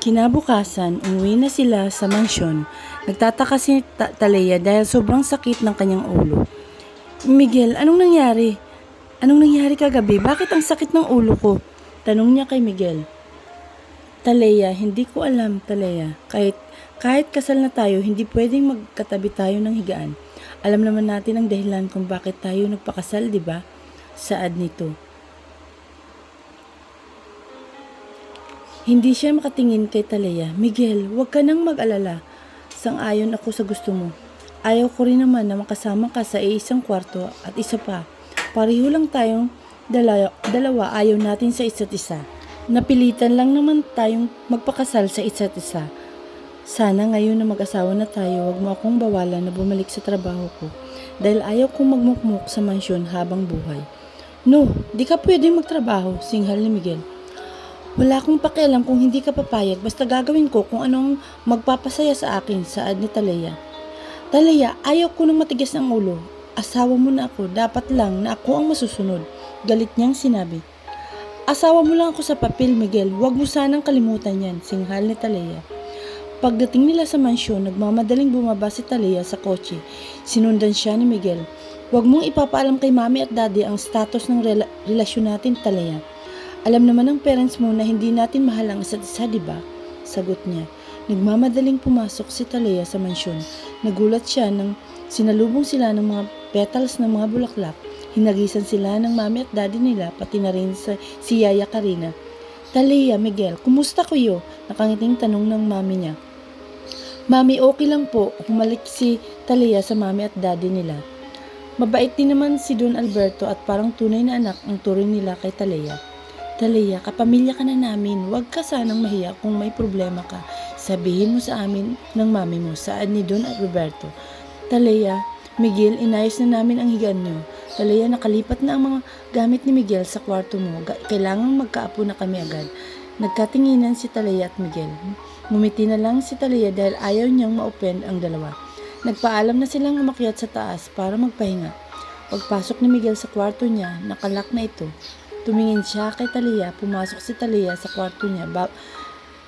Kinabukasan, umuwi na sila sa mansyon. Nagtataka si Talea dahil sobrang sakit ng kanyang ulo. Miguel, anong nangyari? Anong nangyari kagabi? Bakit ang sakit ng ulo ko? Tanong niya kay Miguel. Talea, hindi ko alam, Talea. Kahit kasal na tayo, hindi pwedeng magkatabi tayo ng higaan. Alam naman natin ang dahilan kung bakit tayo nagpakasal, di ba? Saad nito. Hindi siya makatingin kay Talea. Miguel, huwag ka nang mag-alala. Sang-ayon ako sa gusto mo. Ayaw ko rin naman na makasama ka sa isang kwarto at isa pa. Pareho lang tayong dalawa ayaw natin sa isa't isa. Napilitan lang naman tayong magpakasal sa isa't isa. Sana ngayon na mag-asawa na tayo, huwag mo akong bawalan na bumalik sa trabaho ko dahil ayaw kong magmukmuk sa mansyon habang buhay. No, di ka pwedeng magtrabaho, singhal ni Miguel. Wala akong pakialam kung hindi ka papayag, basta gagawin ko kung anong magpapasaya sa akin, saad ni Talea. Talea, ayaw ko nang matigas ang ulo. Asawa mo na ako, dapat lang na ako ang masusunod. Galit niyang sinabi. Asawa mo lang ako sa papel, Miguel. Huwag mo sanang kalimutan yan, singhal ni Talea. Pagdating nila sa mansyon, nagmamadaling bumaba si Talea sa kotse. Sinundan siya ni Miguel. Huwag mong ipapaalam kay mami at daddy ang status ng relasyon natin, Talea. Alam naman ng parents mo na hindi natin mahal ang isa't isa, diba? Sagot niya. Nagmamadaling pumasok si Talea sa mansyon. Nagulat siya nang sinalubong sila ng mga petals ng mga bulaklak. Hinagisan sila ng mami at daddy nila, pati na rin si Yaya Karina. Talea, Miguel, kumusta kayo? Nakangiting tanong ng mami niya. Mami, okay lang po. Humalik si Talea sa mami at daddy nila. Mabait din naman si Don Alberto at parang tunay na anak ang turing nila kay Talea. Talea, kapamilya ka na namin. Huwag ka sanang mahiya kung may problema ka. Sabihin mo sa amin ng mami mo, saad ni Don Roberto. Talea, Miguel, inayos na namin ang higaan nyo. Talea, nakalipat na ang mga gamit ni Miguel sa kwarto mo. Kailangang magkaapo na kami agad. Nagkatinginan si Talea at Miguel. Ngumiti na lang si Talea dahil ayaw niyang ma-open ang dalawa. Nagpaalam na silang umakyat sa taas para magpahinga. Pagpasok ni Miguel sa kwarto niya, nakalak na ito. Tumingin siya kay Talea, pumasok si Talea sa kwarto niya.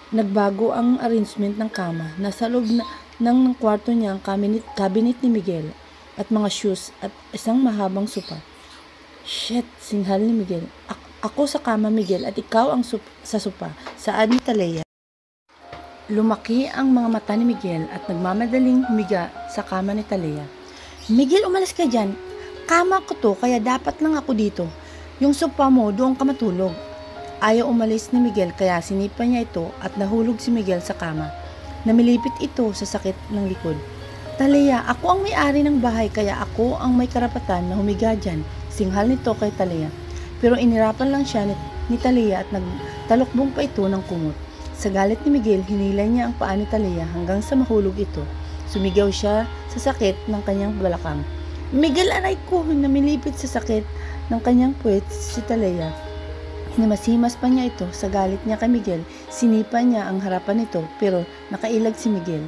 Nagbago ang arrangement ng kama. Nasa loob ng kwarto niya ang cabinet ni Miguel at mga shoes at isang mahabang sopa. Shit, singhal ni Miguel. Ako sa kama, Miguel, at ikaw ang sa sopa, saad ni Talea. Lumaki ang mga mata ni Miguel at nagmamadaling humiga sa kama ni Talea. Miguel, umalis ka dyan. Kama ko to, kaya dapat lang ako dito. Yung sopa mo, doon ka matulog. Ayaw umalis ni Miguel kaya sinipa niya ito at nahulog si Miguel sa kama. Namilipit ito sa sakit ng likod. Talea, ako ang may-ari ng bahay kaya ako ang may karapatan na humiga dyan. Singhal nito kay Talea. Pero inirapan lang siya ni Talea at nagtalokbong pa ito ng kumot. Sa galit ni Miguel, hinilay niya ang paa ni Talea hanggang sa mahulog ito. Sumigaw siya sa sakit ng kanyang balakang. Miguel, aray ko! Namilipit sa sakit ng kanyang puwet si Talea. Hinamasimas pa niya ito sa galit niya kay Miguel. Sinipa niya ang harapan nito pero nakailag si Miguel.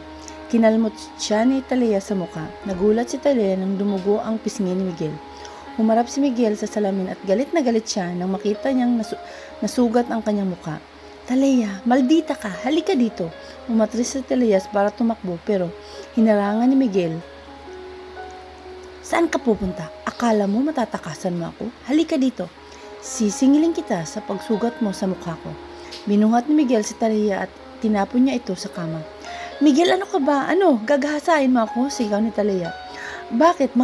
Kinalmot siya ni Talea sa muka. Nagulat si Talea nang dumugo ang pisngi ni Miguel. Humarap si Miguel sa salamin at galit na galit siya nang makita niyang nasugat ang kanyang muka. Talea, maldita ka, halika dito. Umatras si Talea para tumakbo pero hinarangan ni Miguel. Saan ka pupunta? Akala mo matatakasan mo ako? Halika dito. Sisingiling kita sa pagsugat mo sa mukha ko. Binuhat ni Miguel si Talea at tinapon niya ito sa kama. Miguel, ano ka ba? Ano? Gagahasain mo ako? Sigaw ni Talea. Bakit?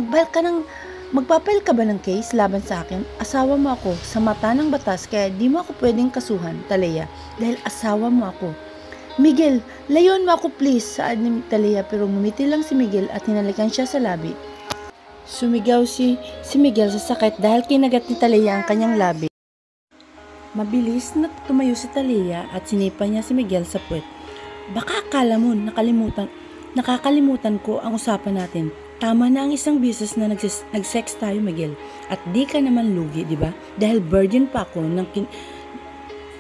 Magpapile ka ba ng case laban sa akin? Asawa mo ako sa mata ng batas kaya di mo ako pwedeng kasuhan, Talea, dahil asawa mo ako. Miguel, layon mo ako please, saad ni Talea pero ngumiti lang si Miguel at hinalikan siya sa labi. Sumigaw si Miguel sa sakit dahil kinagat ni Talea ang kanyang labi. Mabilis na tumayo si Talea at sinipa niya si Miguel sa puwet. Baka akala mo nakakalimutan ko ang usapan natin. Tama na ang isang beses na nag-sex tayo, Miguel. At di ka naman lugi, di ba? Dahil virgin pa ako nang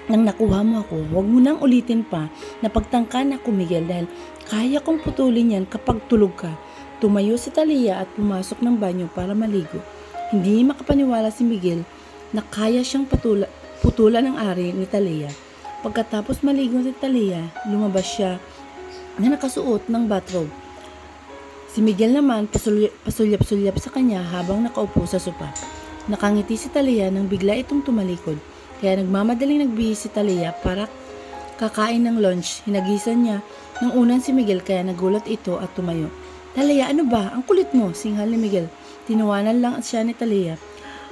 nakuha mo ako. Huwag mo nang ulitin pa na pagtangkan ako, Miguel, dahil kaya kong putulin yan kapag tulog ka. Tumayo si Talea at pumasok ng banyo para maligo. Hindi makapaniwala si Miguel na kaya siyang putulan ng ari ni Talea. Pagkatapos maligo si Talia, lumabas siya na nakasuot ng bathrobe. Si Miguel naman pasulyap-sulyap sa kanya habang nakaupo sa sopa. Nakangiti si Talia nang bigla itong tumalikod. Kaya nagmamadaling nagbihis si Talia para kakain ng lunch. Hinagisan niya ng unan si Miguel kaya nagulat ito at tumayo. Talia, ano ba? Ang kulit mo, singhal ni Miguel. Tinuwanan lang siya ni Talia.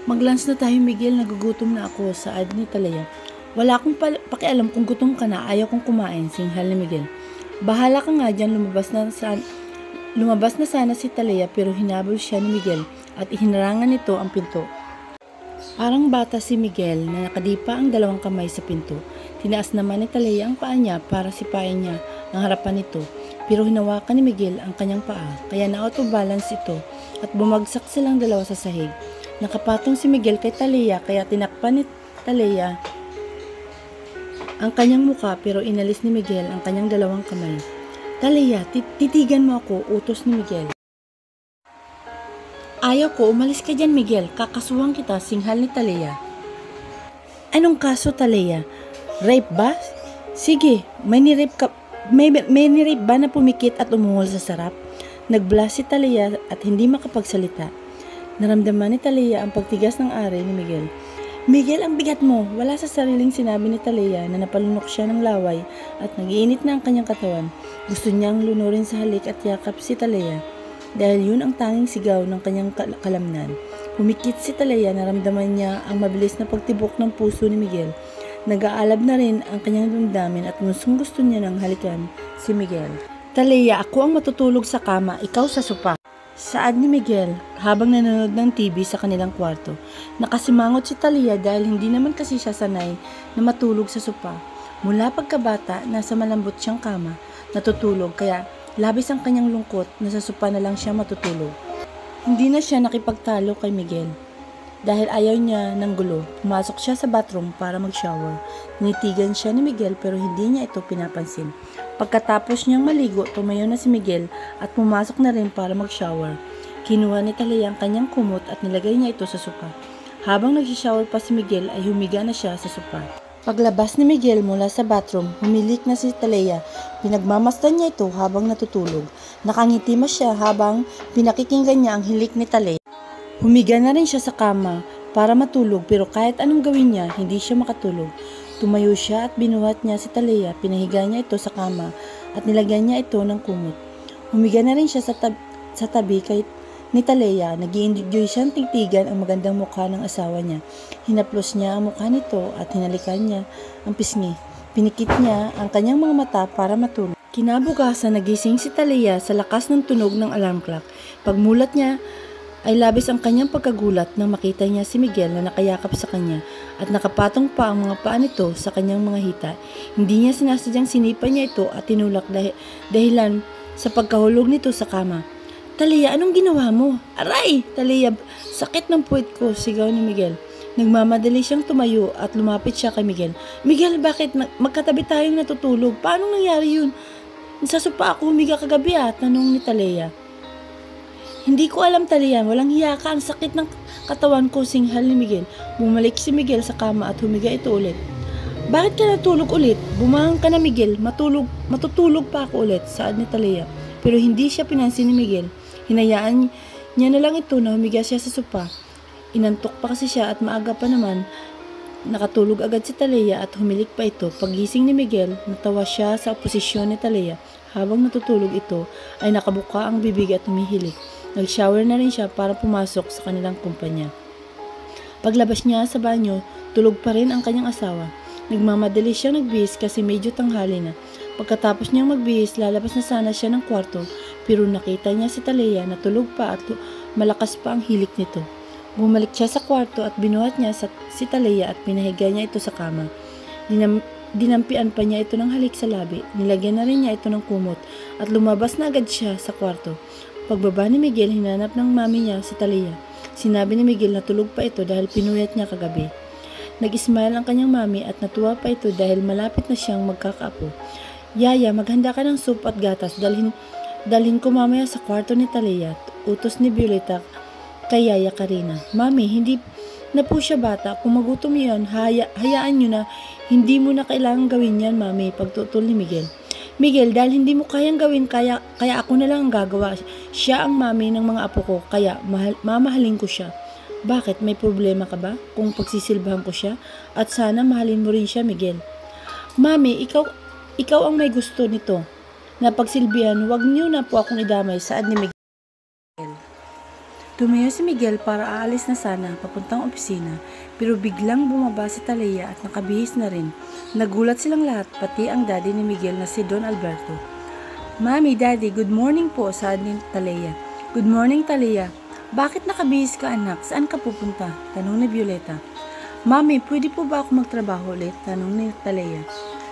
Mag-lunch na tayo, Miguel, nagugutom na ako, saad ni Talia. Wala akong pakialam kung gutom ka na, ayaw kong kumain, singhal ni Miguel. Bahala ka nga dyan, lumabas na sana si Talia pero hinabol siya ni Miguel at ihinarangan nito ang pinto. Parang bata si Miguel na nakadipa ang dalawang kamay sa pinto. Tinaas naman ni Talia ang paa niya para sipain niya ang harapan nito. Pero hinawakan ni Miguel ang kanyang paa kaya na-out of balance ito at bumagsak silang dalawa sa sahig. Nakapatong si Miguel kay Talia kaya tinakpan ni Talia ang kanyang muka pero inalis ni Miguel ang kanyang dalawang kamay. Talia, titigan mo ako, utos ni Miguel. Ayaw ko, umalis ka dyan Miguel, kakasuhan kita, singhal ni Talia. Anong kaso Talia? Rape ba? Sige, may nirape ba na pumikit at umungol sa sarap? Nagblast si Talia at hindi makapagsalita. Naramdaman ni Talia ang pagtigas ng ari ni Miguel. Miguel, ang bigat mo! Wala sa sariling sinabi ni Talia na napalunok siya ng laway at nag-iinit na ang kanyang katawan. Gusto niyang lunurin sa halik at yakap si Talia dahil yun ang tanging sigaw ng kanyang kalamnan. Humikit si Talia, naramdaman niya ang mabilis na pagtibok ng puso ni Miguel. Nag-aalab na rin ang kanyang damdamin at gusto niya ng halikan si Miguel. Talia, ako ang matutulog sa kama, ikaw sa sopa. Saad ni Miguel habang nanonood ng TV sa kanilang kwarto. Nakasimangot si Talia dahil hindi naman kasi siya sanay na matulog sa sopa. Mula pagkabata, nasa malambot siyang kama, natutulog kaya labis ang kanyang lungkot na sa sopa na lang siya matutulog. Hindi na siya nakipagtalo kay Miguel dahil ayaw niya ng gulo. Pumasok siya sa bathroom para mag-shower. Nitigan siya ni Miguel pero hindi niya ito pinapansin. Pagkatapos niyang maligo, tumayo na si Miguel at pumasok na rin para mag-shower. Kinuha ni Talia ang kanyang kumot at nilagay niya ito sa sopa. Habang nag-shower pa si Miguel ay humiga na siya sa sopa. Paglabas ni Miguel mula sa bathroom, humilik na si Talia. Pinagmamasdan niya ito habang natutulog. Nakangiti siya habang pinakikinggan niya ang hilik ni Talia. Humiga na rin siya sa kama para matulog pero kahit anong gawin niya, hindi siya makatulog. Tumayo siya at binuhat niya si Talia, pinahiga niya ito sa kama at nilagyan niya ito ng kumot. Humiga na rin siya sa tabi kay ni Talia, nag-i-enjoy siyang tigtigan ang magandang mukha ng asawa niya. Hinaplos niya ang mukha nito at hinalikan niya ang pisngi. Pinikit niya ang kanyang mga mata para matulog. Kinabukasan, nagising si Talia sa lakas ng tunog ng alarm clock. Pagmulat niya, ay labis ang kanyang pagkagulat nang makita niya si Miguel na nakayakap sa kanya at nakapatong pa ang mga paa nito sa kanyang mga hita. Hindi niya sinasadyang sinipa niya ito at tinulak dahilan sa pagkahulog nito sa kama. Talia, anong ginawa mo? Aray! Talia, sakit ng puwet ko, sigaw ni Miguel. Nagmamadali siyang tumayo at lumapit siya kay Miguel. Miguel, bakit magkatabi tayong natutulog? Paano nangyari yun? Sa sopa ako humiga kagabi tanong ni Talia. Hindi ko alam Talia, walang hiya ka, ang sakit ng katawan ko, singhal ni Miguel. Bumalik si Miguel sa kama at humiga ito ulit. Bakit ka natulog ulit? Bumahang ka na Miguel, matutulog pa ako ulit, saad ni Talia. Pero hindi siya pinansin ni Miguel. Hinayaan niya na lang ito na humiga siya sa sopa. Inantok pa kasi siya at maaga pa naman. Nakatulog agad si Talia at humilik pa ito. Paggising ni Miguel, natawa siya sa posisyon ni Talia. Habang natutulog ito, ay nakabuka ang bibig at humihilik. Nag-shower na rin siya para pumasok sa kanilang kumpanya. Paglabas niya sa banyo, tulog pa rin ang kanyang asawa. Nagmamadali siyang nagbihis kasi medyo tanghali na. Pagkatapos niyang magbihis, lalabas na sana siya ng kwarto pero nakita niya si Talia na tulog pa at malakas pa ang hilik nito. Bumalik siya sa kwarto at binuhat niya si Talia at pinahiga niya ito sa kama. Dinampian pa niya ito ng halik sa labi. Nilagyan na rin niya ito ng kumot at lumabas na agad siya sa kwarto. Pagbaba ni Miguel, hinanap ng mami niya si Talia. Sinabi ni Miguel na tulog pa ito dahil pinuyat niya kagabi. Nag-smile ang kanyang mami at natuwa pa ito dahil malapit na siyang magkakaapo. Yaya, maghanda ka ng soup at gatas. Dalhin ko mamaya sa kwarto ni Talia. Utos ni Violeta kay Yaya Karina. Mami, hindi na po siya bata. Kung magutom yun, hayaan nyo na. Hindi mo na kailangan gawin yan, Mami, pagtutol ni Miguel. Miguel, dahil hindi mo kayang gawin, kaya ako na lang ang gagawa. Siya ang mami ng mga apo ko, kaya mamahalin ko siya. Bakit? May problema ka ba kung pagsisilbahan ko siya? At sana mahalin mo rin siya, Miguel. Mami, ikaw ang may gusto nito. Na pagsilbihan, wag niyo na po akong idamay, saad ni Miguel. Tumayo si Miguel para aalis na sana papuntang opisina, pero biglang bumaba si Talia at nakabihis na rin. Nagulat silang lahat, pati ang daddy ni Miguel na si Don Alberto. Mami, Daddy, good morning po, saad ni Talia. Good morning, Talia. Bakit nakabihis ka, anak? Saan ka pupunta? Tanong ni Violeta. Mami, pwede po ba ako magtrabaho ulit? Tanong ni Talia.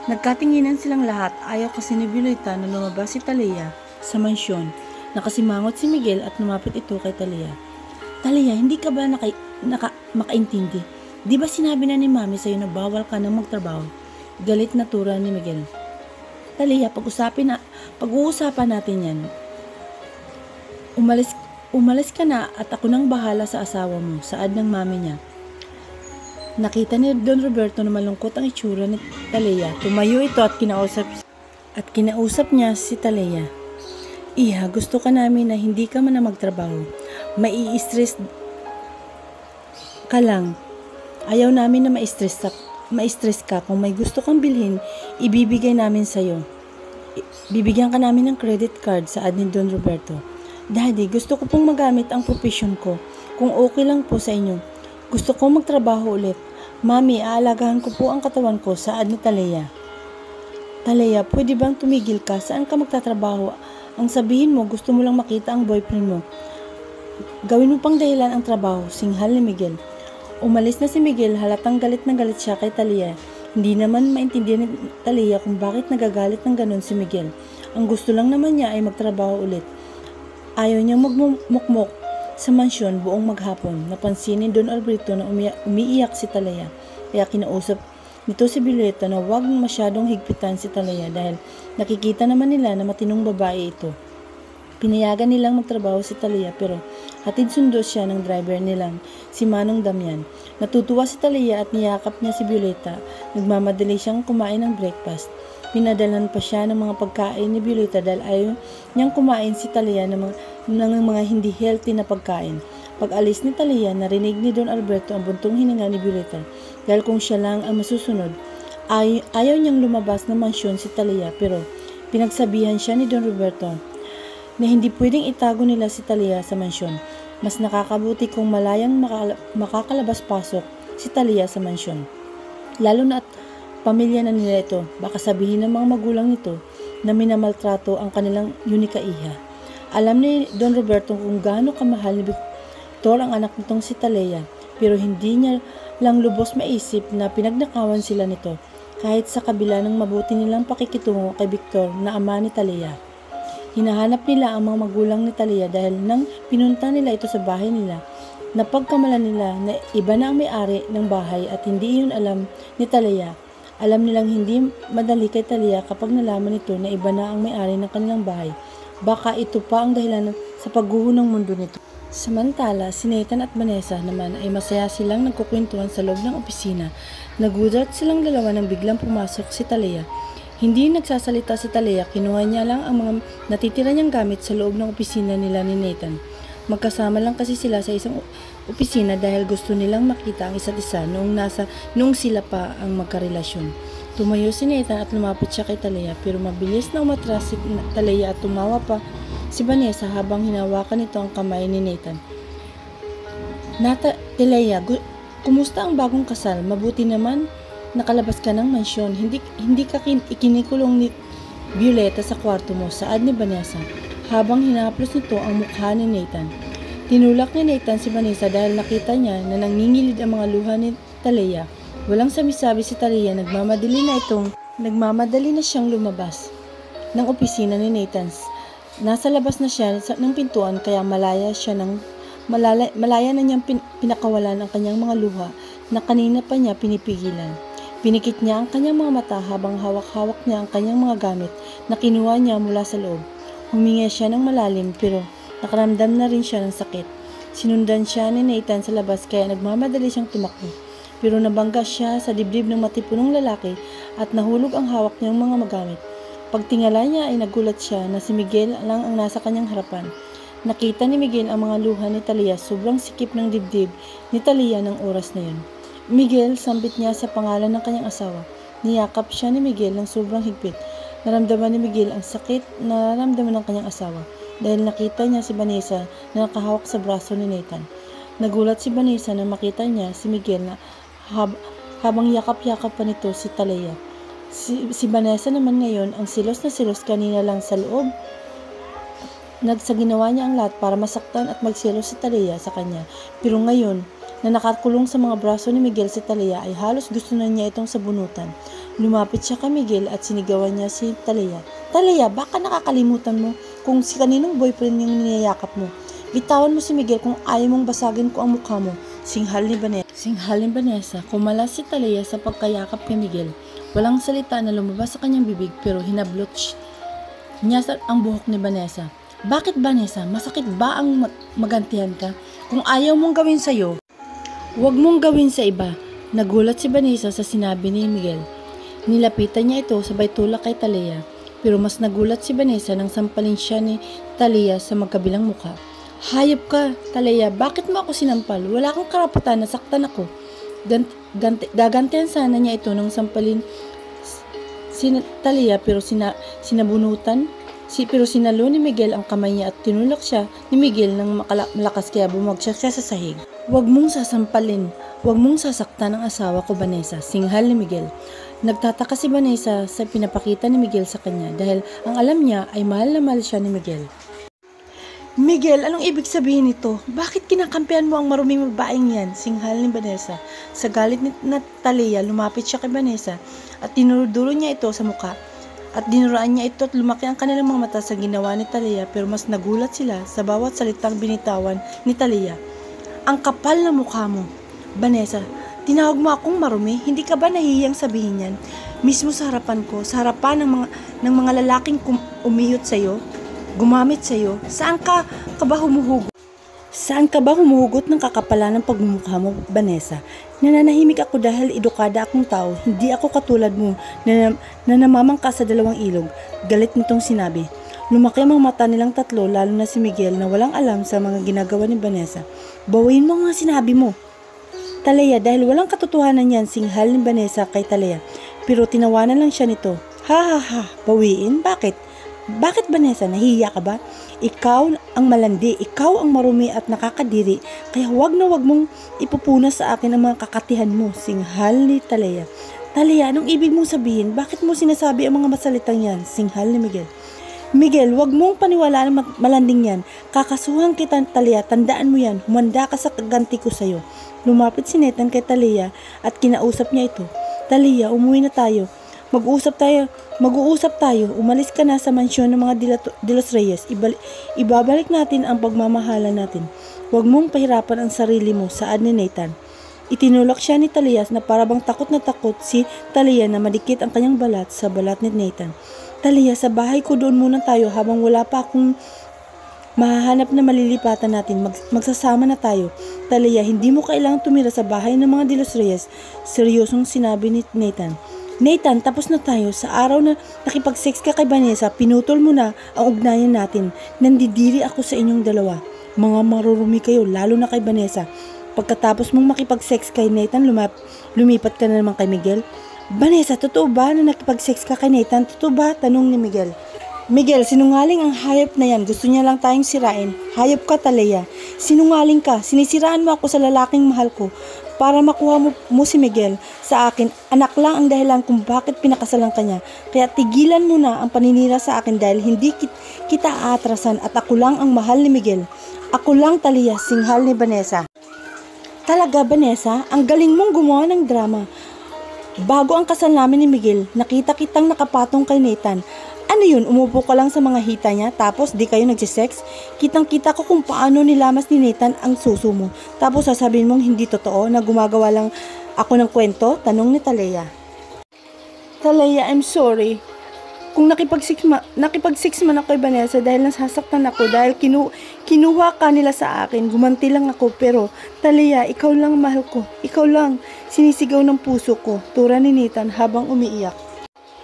Nagkatinginan silang lahat. Ayaw kasi ni Violeta na lumabas si Talia sa mansyon. Nakasimangot si Miguel at lumapit ito kay Talia. Talia, hindi ka ba makaintindi? Di ba sinabi na ni Mami sa'yo na bawal ka nang magtrabaho? Galit na tura ni Miguel. Talia, pag-uusapan natin yan. Umalis ka na at ako nang bahala sa asawa mo, saad ng mami niya. Nakita ni Don Roberto na malungkot ang itsura ni Talia. Tumayo ito at kinausap niya si Talia. Iha, gusto ka namin na hindi ka man na magtrabaho. Mai-stress ka lang. Ayaw namin na ma-stress ka. Kung may gusto kang bilhin, ibibigay namin sa'yo. Bibigyan ka namin ng credit card, saad ni Don Roberto. Daddy, gusto ko pong magamit ang profession ko. Kung okay lang po sa inyo. Gusto ko magtrabaho ulit. Mami, aalagaan ko po ang katawan ko, saad ni Talia. Talia, pwede bang tumigil ka? Saan ka magtatrabaho? Ang sabihin mo, gusto mo lang makita ang boyfriend mo. Gawin mo pang dahilan ang trabaho, singhal ni Miguel. Umalis na si Miguel, halatang galit na galit siya kay Talia. Hindi naman maintindihan ni Talia kung bakit nagagalit ng ganon si Miguel. Ang gusto lang naman niya ay magtrabaho ulit. Ayaw niya magmukmok sa mansyon buong maghapon. Napansin ni Don Alberto na umiiyak si Talia. Kaya kinausap nito si Violeta na huwag masyadong higpitan si Talia dahil nakikita naman nila na matinong babae ito. Pinayagan nilang magtrabaho si Talia pero hatid sundo siya ng driver nilang si Manong Damian. Natutuwa si Talia at niyakap niya si Violeta. Nagmamadali siyang kumain ng breakfast. Pinadalan pa siya ng mga pagkain ni Violeta dahil ayaw niyang kumain si Talia ng mga hindi healthy na pagkain. Pag alis ni Talia, narinig ni Don Alberto ang buntong hininga ni Violeta dahil kung siya lang ang masusunod, ayaw niyang lumabas ng mansyon si Talia pero pinagsabihan siya ni Don Roberto na hindi pwedeng itago nila si Talia sa mansyon. Mas nakakabuti kung malayang makakalabas-pasok si Talia sa mansyon. Lalo na at pamilya na nila ito, baka sabihin ng mga magulang nito na minamaltrato ang kanilang unika iha. Alam ni Don Roberto kung gaano kamahal ni Victor ang anak nitong si Talia, pero hindi niya lang lubos maisip na pinagnakawan sila nito kahit sa kabila ng mabuti nilang pakikitungo kay Victor na ama ni Talia. Hinahanap nila ang mga magulang ni Talia dahil nang pinunta nila ito sa bahay nila, napagkamalan nila na iba na ang may-ari ng bahay at hindi yun alam ni Talia. Alam nilang hindi madali kay Talia kapag nalaman nito na iba na ang may-ari ng kanilang bahay. Baka ito pa ang dahilan sa pagguho ng mundo nito. Samantala, si Nathan at Vanessa naman ay masaya silang nagkukwentuhan sa loob ng opisina. Nagulat silang dalawa nang biglang pumasok si Talia. Hindi nagsasalita si Talia, kinuha niya lang ang mga natitira niyang gamit sa loob ng opisina nila ni Nathan. Magkasama lang kasi sila sa isang opisina dahil gusto nilang makita ang isa't isa noong sila pa ang magkarelasyon. Tumayo si Nathan at lumapit siya kay Talia pero mabilis na umatras si Talia at tumawa pa si Vanessa habang hinawakan nito ang kamay ni Nathan. Talia, kumusta ang bagong kasal? Mabuti naman nakalabas ka ng mansyon. Hindi ka ikinikulong ni Violeta sa kwarto mo, saad ni Vanessa habang hinaplos nito ang mukha ni Nathan. Tinulak ni Nathan si Vanessa dahil nakita niya na nangingilid ang mga luha ni Talia. Walang sabi-sabi si Talia, nagmamadali na siyang lumabas ng opisina ni Nathan. Nasa labas na siya ng pintuan kaya malaya na niyang pinakawalan ang kanyang mga luha na kanina pa niya pinipigilan. Pinikit niya ang kanyang mga mata habang hawak-hawak niya ang kanyang mga gamit na kinuha niya mula sa loob. Huminga siya ng malalim pero nakaramdam na rin siya ng sakit. Sinundan siya ni Nathan sa labas kaya nagmamadali siyang tumakbo. Pero nabangga siya sa dibdib ng matipunong lalaki at nahulog ang hawak niyang mga magamit. Pagtingala niya ay nagulat siya na si Miguel lang ang nasa kanyang harapan. Nakita ni Miguel ang mga luha ni Talia, sobrang sikip ng dibdib ni Talia ng oras na yun. Miguel, sambit niya sa pangalan ng kanyang asawa. Niyakap siya ni Miguel ng sobrang higpit. Naramdaman ni Miguel ang sakit na naramdaman ng kanyang asawa dahil nakita niya si Vanessa na nakahawak sa braso ni Nathan. Nagulat si Vanessa na makita niya si Miguel na habang yakap-yakap pa nito si Talia. Si Vanessa naman ngayon ang silos na silos kanina lang sa loob. Ginawa niya ang lahat para masaktan at magselos si Talia sa kanya. Pero ngayon na nakakulong sa mga braso ni Miguel si Talia ay halos gusto na niya itong sabunutan. Lumapit siya kay Miguel at sinigawan niya si Talia. Talia, baka nakakalimutan mo kung si kaninong boyfriend yung niyayakap mo. Bitawan mo si Miguel kung ayaw mong basagin ko ang mukha mo. Singhal ni Vanessa. Kumalas si Talia sa pagkayakap kay Miguel. Walang salita na lumabas sa kanyang bibig pero hinablot niya ang buhok ni Vanessa. Bakit Vanessa? Masakit ba ang magantihan ka? Kung ayaw mong gawin sa'yo, huwag mong gawin sa iba. Nagulat si Vanessa sa sinabi ni Miguel. Nilapitan niya ito sabay tulak kay Talia. Pero mas nagulat si Vanessa nang sampalin siya ni Talia sa magkabilang mukha. Hayop ka, Talia. Bakit mo ako sinampal? Wala kang karapatan na saktan ako. Gagantihan sana niya ito nang sampalin si Talia pero sinalo ni Miguel ang kamay niya at tinulak siya ni Miguel ng malakas kaya bumagsak siya sa sahig. Huwag mong sasampalin. Huwag mong sasaktan ang asawa ko, Vanessa. Singhal ni Miguel. Nagtataka si Vanessa sa pinapakita ni Miguel sa kanya dahil ang alam niya ay mahal na mahal siya ni Miguel. Miguel, anong ibig sabihin nito? Bakit kinakampihan mo ang maruming babaeng yan? Singhal ni Vanessa. Sa galit ni Talia, lumapit siya kay Vanessa at tinuro niya ito sa mukha. At dinuraan niya ito at lumaki ang kanilang mga mata sa ginawa ni Talia pero mas nagulat sila sa bawat salitang binitawan ni Talia. Ang kapal na mukha mo. Vanessa, tinawag mo akong marumi? Hindi ka ba nahihiyang sabihin yan? Mismo sa harapan ko, sa harapan ng mga lalaking umiyot sa'yo, gumamit sa'yo, saan ka ba humuhugot? Saan ka ba humuhugot ng kakapalan ng pagmumukha mo, Vanessa? Nananahimik ako dahil edukada akong tao, hindi ako katulad mo na namamangka sa dalawang ilog. Galit nitong sinabi. Lumaki ang mga mata nilang tatlo, lalo na si Miguel na walang alam sa mga ginagawa ni Vanessa. Bawiin mo ang mga sinabi mo. Talia, dahil walang katotohanan yan, singhal ni Vanessa kay Talia. Pero tinawanan lang siya nito. Ha, bawiin? Bakit? Bakit Vanessa, nahihiya ka ba? Ikaw ang malandi, ikaw ang marumi at nakakadiri, kaya huwag mong ipupunas sa akin ang mga kakatihan mo, singhal ni Talia. Talia, anong ibig mong sabihin? Bakit mo sinasabi ang mga masalitang yan? Singhal ni Miguel. Miguel, huwag mong paniwalaan ang malanding yan. Kakasuhan kita, Talia, tandaan mo yan, humanda ka sa ganti ko sa'yo. Lumapit si Nathan kay Talia at kinausap niya ito. Talia, umuwi na tayo. Mag-uusap tayo. Umalis ka na sa mansyon ng mga de los Reyes. Ibabalik natin ang pagmamahalan natin. Huwag mong pahirapan ang sarili mo, saad ni Nathan. Itinulak siya ni Talia na parabang takot na takot si Talia na madikit ang kanyang balat sa balat ni Nathan. Talia, sa bahay ko doon muna tayo habang wala pa akong mahahanap na malilipatan natin. Magsasama na tayo. Talia, hindi mo kailangang tumira sa bahay ng mga de los Reyes. Seryosong sinabi ni Nathan. Nathan, tapos na tayo. Sa araw na nakipag-sex ka kay Vanessa, pinutol mo na ang ugnayan natin. Nandidiri ako sa inyong dalawa. Mga marurumi kayo, lalo na kay Vanessa. Pagkatapos mong makipag-sex kay Nathan, lumipat ka na naman kay Miguel. Vanessa, totoo ba na nakipag-sex ka kay Nathan? Totoo ba? Tanong ni Miguel. Miguel, sinungaling ang hayop na yan. Gusto niya lang tayong sirain. Hayop ka, Talia. Sinungaling ka. Sinisiraan mo ako sa lalaking mahal ko. Para makuha mo si Miguel sa akin, anak lang ang dahilan kung bakit pinakasalan ka niya. Kaya tigilan mo na ang paninira sa akin dahil hindi kita aatrasan at ako lang ang mahal ni Miguel. Ako lang, Talia, singhal ni Vanessa. Talaga, Vanessa, ang galing mong gumawa ng drama. Bago ang kasal namin ni Miguel, nakita kitang nakapatong kay Nathan. Ano yun, umupo ka lang sa mga hita niya tapos di kayo nagsisex? Kitang-kita ko kung paano nilamas ni Nathan ang suso mo. Tapos sasabihin mong hindi totoo na gumagawa lang ako ng kwento? Tanong ni Talia. Talia, I'm sorry. Kung nakipag-six man ako kay Vanessa dahil nasasaktan ako, dahil kinuha ka nila sa akin, gumanti lang ako. Pero Talia, ikaw lang mahal ko, ikaw lang sinisigaw ng puso ko, tura ni Nathan habang umiiyak.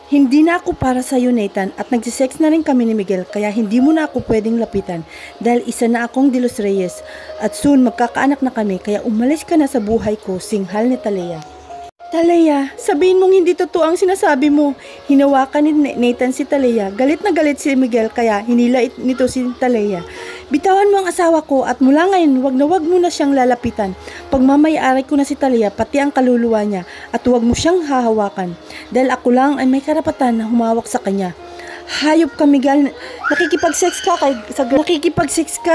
Hindi na ako para sa iyo, Nathan, at nagsisex na rin kami ni Miguel, kaya hindi mo na ako pwedeng lapitan dahil isa na akong De Los Reyes at soon magkakaanak na kami, kaya umalis ka na sa buhay ko, singhal ni Talia. Talia, sabihin mong hindi totoo ang sinasabi mo. Hinawakan ni Nathan si Talia. Galit na galit si Miguel kaya hinilait nito si Talia. Bitawan mo ang asawa ko at mula ngayon wag na wag mo na siyang lalapitan. Pagmamayari ko na si Talia pati ang kaluluwa niya at wag mo siyang hahawakan. Dahil ako lang ay may karapatan na humawak sa kanya. Hayop ka, Miguel. Nakikipag-sex ka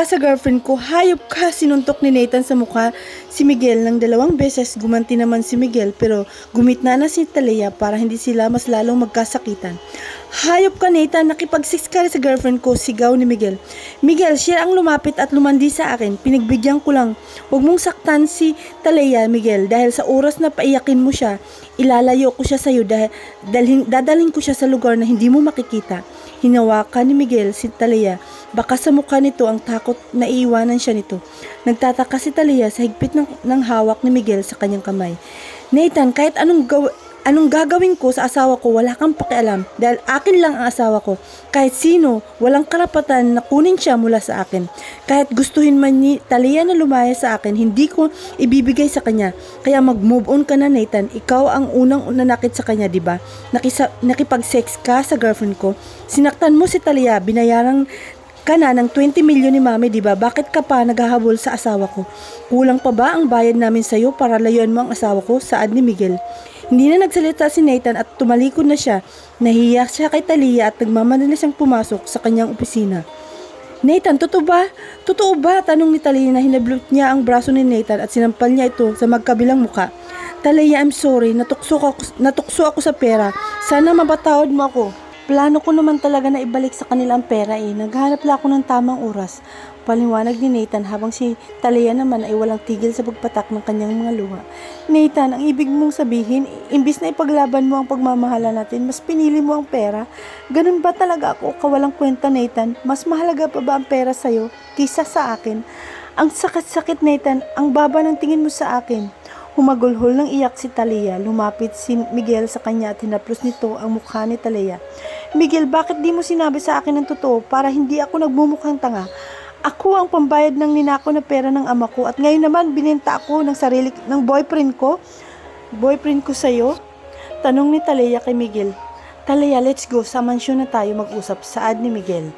sa girlfriend ko. Hayop ka, sinuntok ni Nathan sa mukha si Miguel ng 2 beses. Gumanti naman si Miguel pero gumitna na si Talia para hindi sila mas lalong magkasakitan. Hayop ka, Nathan. Nakipag-sex ka sa girlfriend ko, sigaw ni Miguel. Miguel, siya ang lumapit at lumandi sa akin. Pinagbigyan ko lang. Huwag mong saktan si Talia, Miguel, dahil sa oras na paiyakin mo siya, ilalayo ko siya sa iyo dahil dadalhin ko siya sa lugar na hindi mo makikita. Hinawakan ni Miguel si Talia. Baka sa mukha nito ang takot na iiwanan siya nito. Nagtataka si Talia sa higpit ng hawak ni Miguel sa kanyang kamay. Nathan, kahit anong gagawin ko sa asawa ko, wala kang pakialam dahil akin lang ang asawa ko. Kahit sino, walang karapatan na kunin siya mula sa akin. Kahit gustuhin man ni Talia na lumaya sa akin, hindi ko ibibigay sa kanya. Kaya mag-move on ka na, Nathan. Ikaw ang unang nanakit sa kanya, di ba? Nakipag-sex ka sa girlfriend ko. Sinaktan mo si Talia, binayaran ka na ng 20 milyon ni Mami, di ba? Bakit ka pa naghahabol sa asawa ko? Kulang pa ba ang bayad namin sa iyo para layuan mo ang asawa ko? Saad ni Miguel. Hindi na nagsalita si Nathan at tumalikod na siya. Nahiya siya kay Talia at nagmamadali siyang pumasok sa kanyang opisina. Nathan, totoo ba? Totoo ba? Tanong ni Talia na hinablot niya ang braso ni Nathan at sinampal niya ito sa magkabilang muka. Talia, I'm sorry. Natukso ako sa pera. Sana mapatawad mo ako. Plano ko naman talaga na ibalik sa kanila ang pera eh. Naghanap lang ako ng tamang oras. Paliwanag ni Nathan habang si Talia naman ay walang tigil sa pagpatak ng kanyang mga luha. Nathan, ang ibig mong sabihin, imbis na ipaglaban mo ang pagmamahala natin, mas pinili mo ang pera? Ganun ba talaga ako? Kawalang kwenta, Nathan. Mas mahalaga pa ba ang pera sa'yo kaysa sa akin? Ang sakit-sakit, Nathan. Ang baba ng tingin mo sa akin. Humagulhol ng iyak si Talia. Lumapit si Miguel sa kanya at hinaplos nito ang mukha ni Talia. Miguel, bakit di mo sinabi sa akin ng totoo para hindi ako nagmumukhang tanga? Ako ang pambayad ng ninako na pera ng ama ko at ngayon naman binenta ako ng boyfriend ko. Boyfriend ko sa'yo? Tanong ni Talia kay Miguel. Talia, let's go. Sa mansyon na tayo mag-usap. Saad ni Miguel.